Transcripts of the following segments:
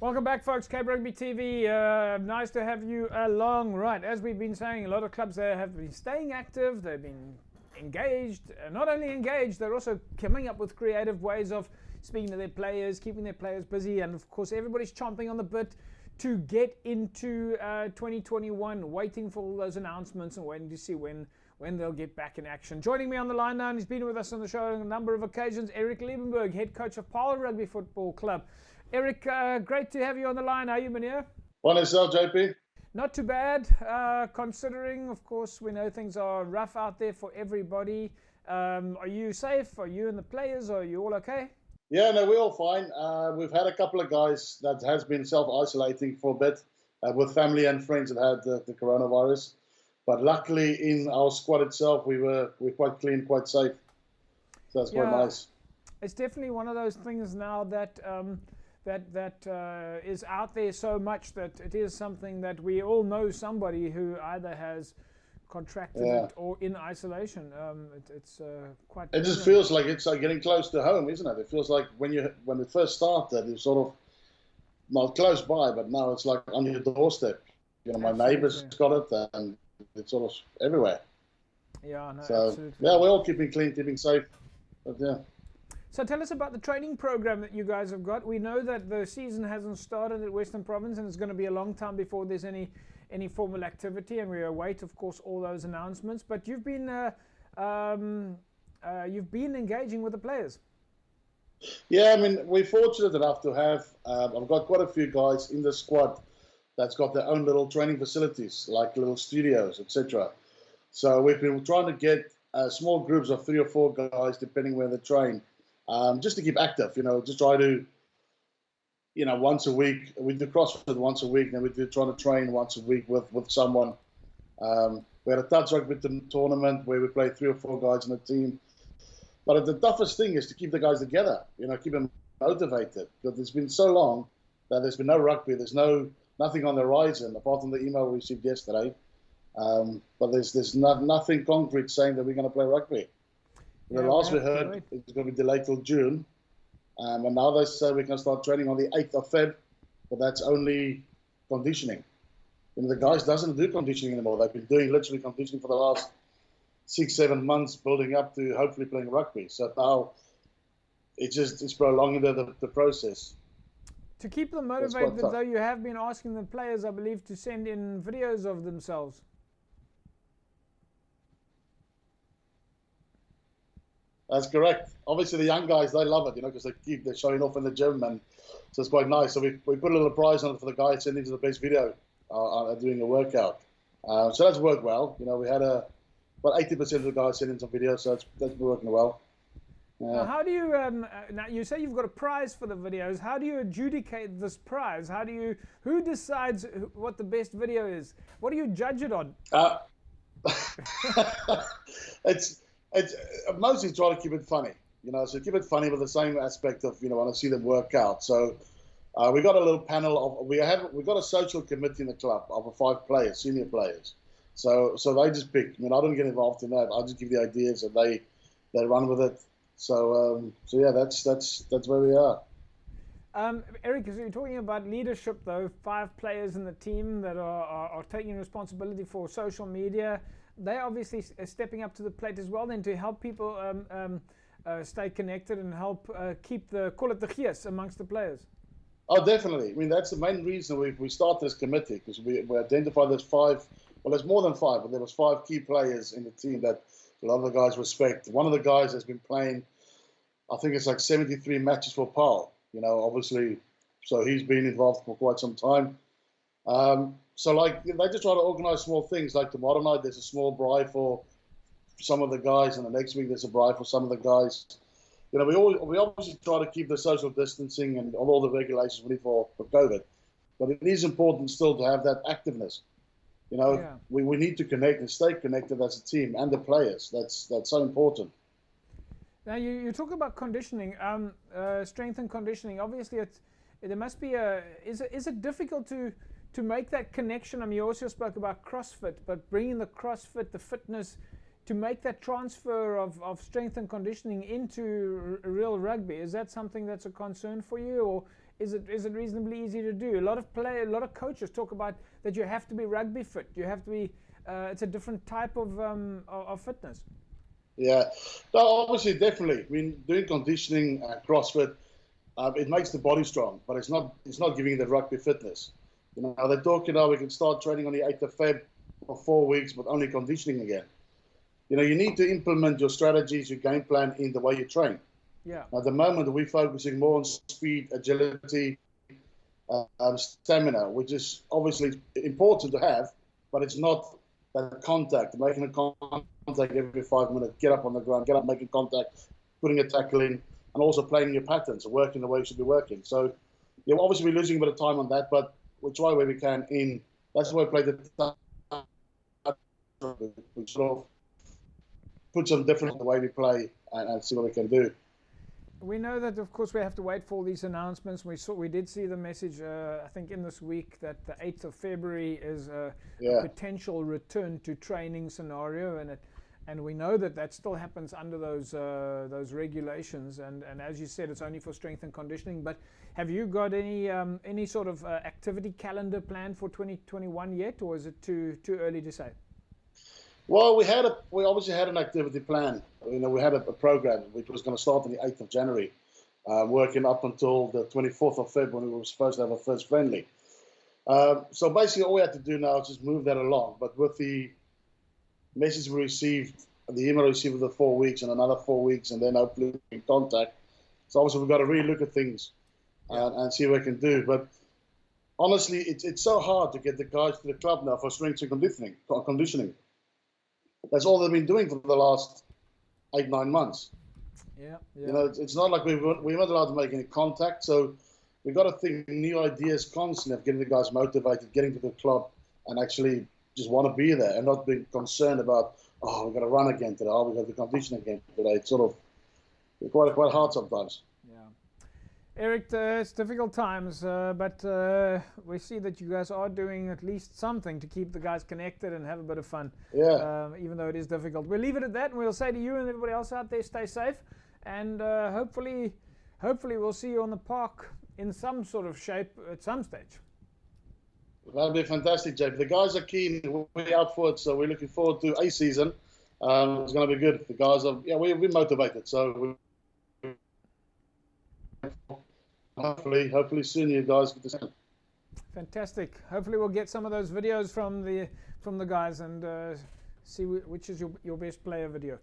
Welcome back, folks. Cape Rugby TV. Nice to have you along. Right, as we've been saying, a lot of clubs there have been staying active. They've been engaged. Not only engaged, they're also coming up with creative ways of speaking to their players, keeping their players busy, and of course, everybody's chomping on the bit to get into 2021, waiting for all those announcements and waiting to see when they'll get back in action. Joining me on the line now, and he's been with us on the show on a number of occasions, Eric Liebenberg, head coach of Paarl Rugby Football Club. Eric, great to have you on the line. How are you, Meneer? Well, yourself, JP? Not too bad, considering, of course, we know things are rough out there for everybody. Are you safe? Are you and the players? Are you all okay? Yeah, no, we're all fine. We've had a couple of guys that has been self-isolating for a bit with family and friends that had the coronavirus. But luckily, in our squad itself, we're quite clean, quite safe. So that's quite nice. It's definitely one of those things now that is out there so much that it is something that we all know somebody who either has contracted it or in isolation. It's quite. It just feels like it's like getting close to home, isn't it? It feels like when it first started, it's sort of not close by, but now it's like on your doorstep. You know, my neighbours got it, and it's sort of everywhere. Yeah, no, so, absolutely. Yeah, we're all keeping clean, keeping safe. But yeah. So tell us about the training program that you guys have got. We know that the season hasn't started at Western Province, and it's going to be a long time before there's any formal activity, and we await, of course, all those announcements. But you've been engaging with the players. Yeah, I mean, we're fortunate enough to have. I've got quite a few guys in the squad that's got their own little training facilities, like little studios, etc. So we've been trying to get small groups of 3 or 4 guys, depending where they train. Just to keep active, just try to, once a week. We do CrossFit once a week, and we do trying to train once a week with someone. We had a touch rugby tournament where we played 3 or 4 guys in a team. But the toughest thing is to keep the guys together, keep them motivated. Because it's been so long that there's been no rugby, there's nothing on the horizon, apart from the email we received yesterday. But there's nothing concrete saying that we're going to play rugby. The last we heard, it's going to be delayed till June. And now they say we can start training on the 8th of Feb, but that's only conditioning. The guys doesn't do conditioning anymore. They've been doing literally conditioning for the last 6-7 months, building up to hopefully playing rugby. So now it's prolonging the process. To keep them motivated, though, you have been asking the players, I believe, to send in videos of themselves. That's correct. Obviously, the young guys, they love it, because they're showing off in the gym, and so it's quite nice. So we put a little prize on it for the guys sending to the best video doing a workout. So that's worked well. We had about 80% of the guys sending some videos, so that's working well. Now, how do you? Now you say you've got a prize for the videos. How do you adjudicate this prize? Who decides what the best video is? What do you judge it on? It's mostly try to keep it funny, so keep it funny with the same aspect of, want to see them work out. So we got a little panel of, we got a social committee in the club of 5 players, senior players. So they just pick. I don't get involved in that. I just give the ideas and they run with it. So yeah, that's where we are. Eric, as you're talking about leadership, though, 5 players in the team that are taking responsibility for social media. They're obviously stepping up to the plate as well, then, to help people stay connected and help keep call it the gees amongst the players. Oh, definitely. I mean, that's the main reason we started this committee, because we identified there's 5. Well, there's more than 5, but there was 5 key players in the team that a lot of the guys respect. One of the guys has been playing, I think it's like 73 matches for Paarl. Obviously, so he's been involved for quite some time. So they just try to organise small things. Like tomorrow night, there's a small braai for some of the guys, and the next week there's a braai for some of the guys. We obviously try to keep the social distancing and all the regulations we need for COVID, but it is important still to have that activeness. We need to connect and stay connected as a team and the players. That's so important. Now you talk about conditioning, strength and conditioning. Obviously, there must be is it difficult to make that connection? I mean, you also spoke about CrossFit, but bringing the CrossFit, the fitness, to make that transfer of strength and conditioning into real rugby? Is that something that's a concern for you, or is it reasonably easy to do? A lot of coaches talk about that you have to be rugby fit. You have to be. It's a different type of fitness. Yeah, no, obviously, definitely. I mean, doing conditioning, CrossFit, it makes the body strong, but it's not giving you the rugby fitness. You know, they're talking now we can start training on the 8th of Feb for 4 weeks, but only conditioning again. You know, you need to implement your strategies, your game plan in the way you train. Yeah. At the moment, we're focusing more on speed, agility, stamina, which is obviously important to have, but it's not that contact, making a contact every 5 minutes, get up on the ground, get up, making contact, putting a tackle in, and also playing your patterns, working the way you should be working. So, yeah, obviously we're losing a bit of time on that, but we'll try where we can in. That's why we play the we sort of put some difference in the way we play and see what we can do. We know that, of course, we have to wait for these announcements. We did see the message, I think, in this week that the 8th of February is a potential return to training scenario, and we know that still happens under those regulations. And as you said, it's only for strength and conditioning. But have you got any sort of activity calendar planned for 2021 yet, or is it too early to say? Well, we obviously had an activity plan. You know, we had a program which was going to start on the 8th of January, working up until the 24th of February when we were supposed to have our first friendly. So basically all we had to do now is just move that along. But with the message we received, the email we received of the 4 weeks and another 4 weeks, and then hopefully in contact. So obviously we've got to really look at things and see what we can do. But honestly, it's so hard to get the guys to the club now for strength and conditioning. That's all they've been doing for the last 8-9 months. Yeah. You know, it's not like we weren't allowed to make any contact. So we've got to think new ideas constantly of getting the guys motivated, getting to the club, and actually just want to be there and not being concerned about, we've got to run again today, we've got to condition again today. It's sort of quite hard sometimes. Eric, it's difficult times, but we see that you guys are doing at least something to keep the guys connected and have a bit of fun. Yeah. Even though it is difficult. We'll leave it at that, and we'll say to you and everybody else out there, stay safe, and hopefully we'll see you on the park in some sort of shape at some stage. That'll be fantastic, Jake. The guys are keen. We're up for it, so we're looking forward to a season. It's going to be good. The guys are, we're motivated, so hopefully soon you guys get to. Fantastic. Hopefully we'll get some of those videos from the guys and see which is your best player video.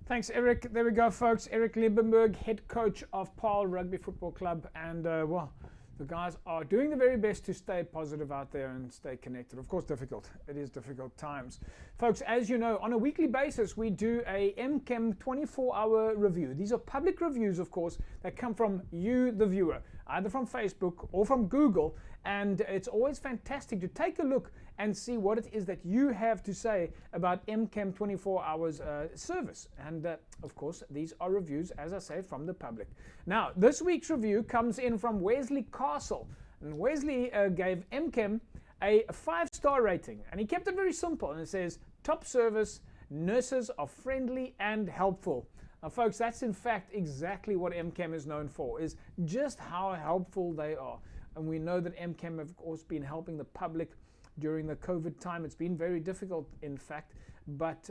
Thanks, Eric. There we go, folks. Eric Liebenberg, head coach of Paarl Rugby Football Club, and the guys are doing the very best to stay positive out there and stay connected. Of course, difficult. It is difficult times. Folks, as you know, on a weekly basis, we do a MChem 24-hour review. These are public reviews, of course, that come from you, the viewer, either from Facebook or from Google. And it's always fantastic to take a look and see what it is that you have to say about MChem 24 hours service. And of course, these are reviews, as I say, from the public. Now, this week's review comes in from Wesley Castle. And Wesley gave MChem a 5-star rating. And he kept it very simple. And it says, top service, nurses are friendly and helpful. Now, folks, that's in fact exactly what MChem is known for, is just how helpful they are. And we know that MChem have, of course, been helping the public during the COVID time. It's been very difficult, in fact, but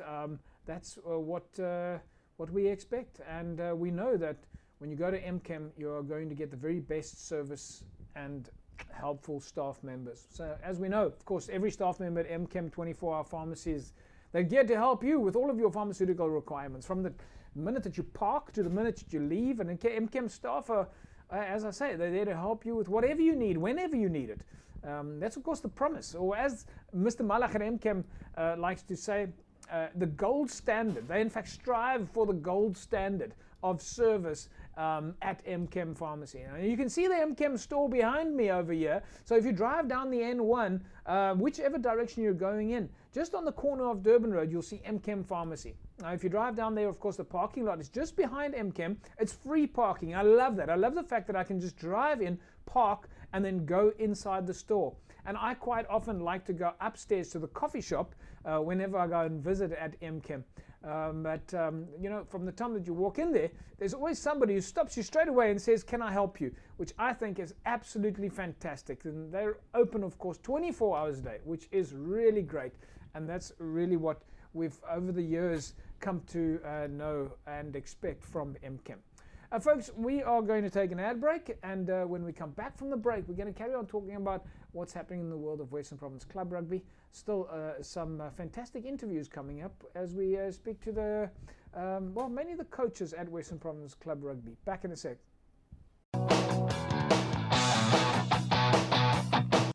that's what we expect. And we know that when you go to MChem, you are going to get the very best service and helpful staff members. So as we know, of course, every staff member at MChem 24-hour pharmacies, they're geared to help you with all of your pharmaceutical requirements, from the minute that you park to the minute that you leave. And MChem staff are, as I say, they're there to help you with whatever you need, whenever you need it. That's, of course, the promise. Or as Mr. Malach at MChem likes to say, the gold standard. They, in fact, strive for the gold standard of service at MChem Pharmacy. Now, you can see the MChem store behind me over here. So if you drive down the N1, whichever direction you're going in, just on the corner of Durban Road, you'll see MChem Pharmacy. Now, if you drive down there, of course, the parking lot is just behind MChem. It's free parking. I love that. I love the fact that I can just drive in, park, and then go inside the store. And I quite often like to go upstairs to the coffee shop whenever I go and visit at MChem. You know, from the time that you walk in there, there's always somebody who stops you straight away and says, "Can I help you?" Which I think is absolutely fantastic. And they're open, of course, 24 hours a day, which is really great. And that's really what we've, over the years, come to know and expect from MChem. Folks, we are going to take an ad break, and when we come back from the break, we're going to carry on talking about what's happening in the world of Western Province Club Rugby. Still some fantastic interviews coming up as we speak to the, well, many of the coaches at Western Province Club Rugby. Back in a sec.